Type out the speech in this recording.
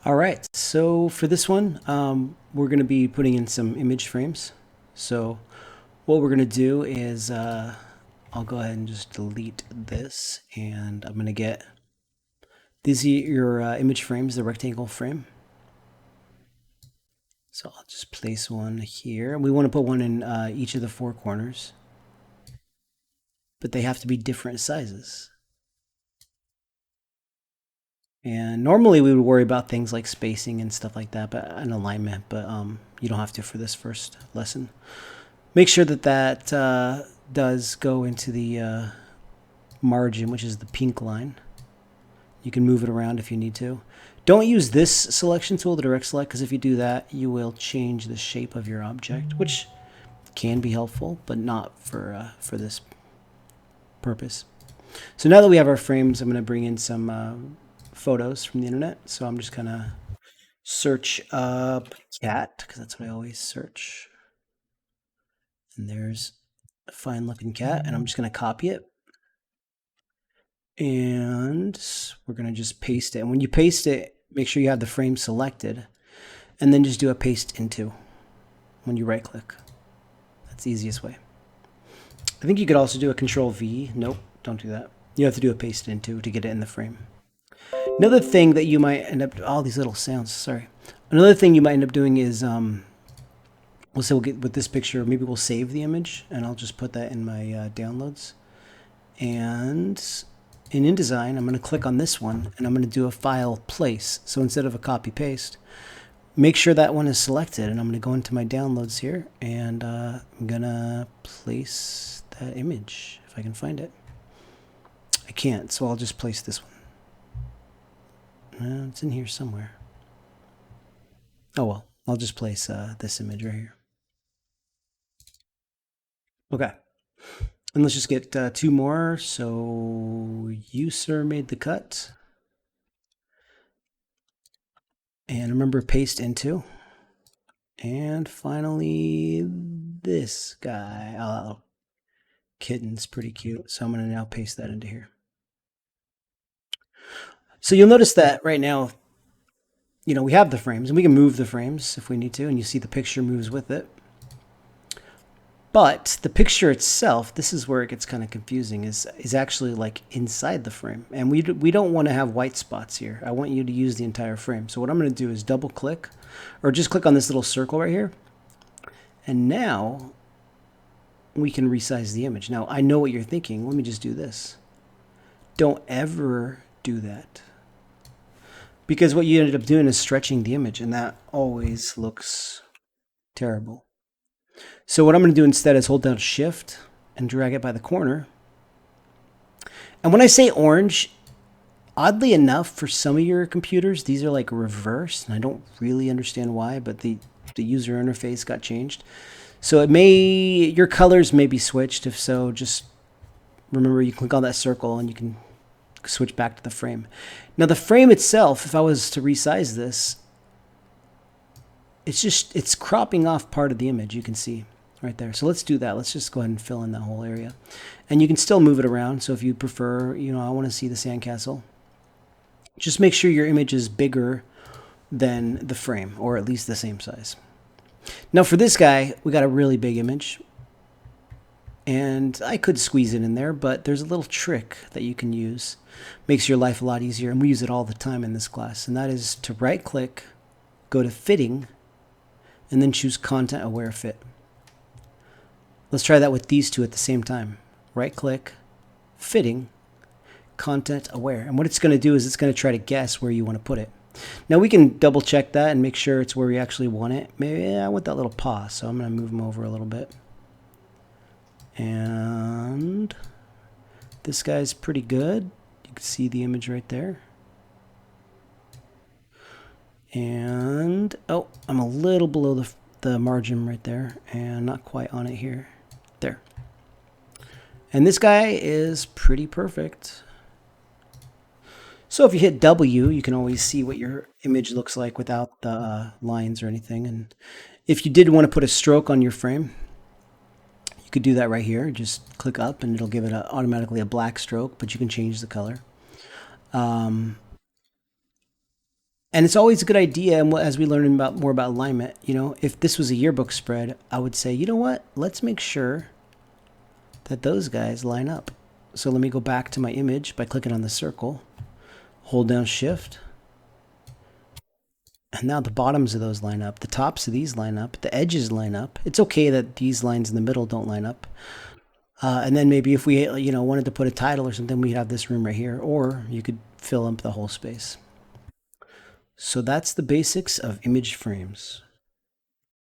All right, so for this one, we're going to be putting in some image frames. So what we're going to do is I'll go ahead and just delete this, and I'm going to get these are your image frames, the rectangle frame. So I'll just place one here. We want to put one in each of the four corners, but they have to be different sizes. And normally we would worry about things like spacing and stuff like that, but and alignment, but you don't have to for this first lesson. Make sure that does go into the margin, which is the pink line. You can move it around if you need to. Don't use this selection tool, the direct select, because if you do that, you will change the shape of your object, which can be helpful, but not for this purpose. So now that we have our frames, I'm going to bring in some photos from the internet. So I'm just going to search up cat, because that's what I always search. And there's a fine looking cat, and I'm just going to copy it. And we're going to just paste it. And when you paste it, make sure you have the frame selected, and then just do a paste into when you right click. That's the easiest way. I think you could also do a control V. Nope, don't do that. You have to do a paste into to get it in the frame. Another thing that you might end up, all these little sounds, sorry. Another thing you might end up doing is, we'll say we'll get with this picture, maybe we'll save the image, and I'll just put that in my downloads. And in InDesign, I'm going to click on this one, and I'm going to do a file place. So instead of a copy paste, make sure that one is selected, and I'm going to go into my downloads here, and I'm going to place that image if I can find it. I can't, so I'll just place this one. It's in here somewhere. Oh well, I'll just place this image right here. Okay. And let's just get two more. So you, sir, made the cut. And remember, paste into. And finally, this guy. Oh, kitten's pretty cute. So I'm going to now paste that into here. So you'll notice that right now, we have the frames, and we can move the frames if we need to, and you see the picture moves with it. But the picture itself, this is where it gets kind of confusing, is actually like inside the frame. And we don't want to have white spots here. I want you to use the entire frame. So what I'm going to do is double click, or just click on this little circle right here. And now we can resize the image. Now I know what you're thinking. Let me just do this. Don't ever do that. Because what you ended up doing is stretching the image, and that always looks terrible. So what I'm going to do instead is hold down Shift and drag it by the corner. And when I say orange, oddly enough, for some of your computers, these are like reversed, and I don't really understand why, but the user interface got changed. So your colors may be switched. If so, just remember you click on that circle and you can switch back to the frame. Now the frame itself, if I was to resize this, it's cropping off part of the image, you can see right there. So let's do that. Let's just go ahead and fill in that whole area. And you can still move it around. So if you prefer, I want to see the sandcastle, just make sure your image is bigger than the frame, or at least the same size. Now for this guy, we got a really big image. And I could squeeze it in there, but there's a little trick that you can use. Makes your life a lot easier, and we use it all the time in this class. And that is to right click, go to fitting, and then choose content aware fit. Let's try that with these two at the same time. Right click, fitting, content aware. And what it's going to do is it's going to try to guess where you want to put it. Now we can double check that and make sure it's where we actually want it. Maybe I want that little paw, so I'm going to move them over a little bit. And this guy's pretty good. You can see the image right there. And, oh, I'm a little below the margin right there, and not quite on it here. There. And this guy is pretty perfect. So if you hit W, you can always see what your image looks like without the lines or anything. And if you did want to put a stroke on your frame, you could do that right here. Just click up and it'll give it automatically a black stroke, but you can change the color. And And it's always a good idea, and as we learn about more about alignment, you know, if this was a yearbook spread, I would say, you know what? Let's make sure that those guys line up. So let me go back to my image by clicking on the circle, hold down Shift, and now the bottoms of those line up, the tops of these line up, the edges line up. It's okay that these lines in the middle don't line up. And then maybe if we, you know, wanted to put a title or something, we'd have this room right here, or you could fill up the whole space. So that's the basics of image frames.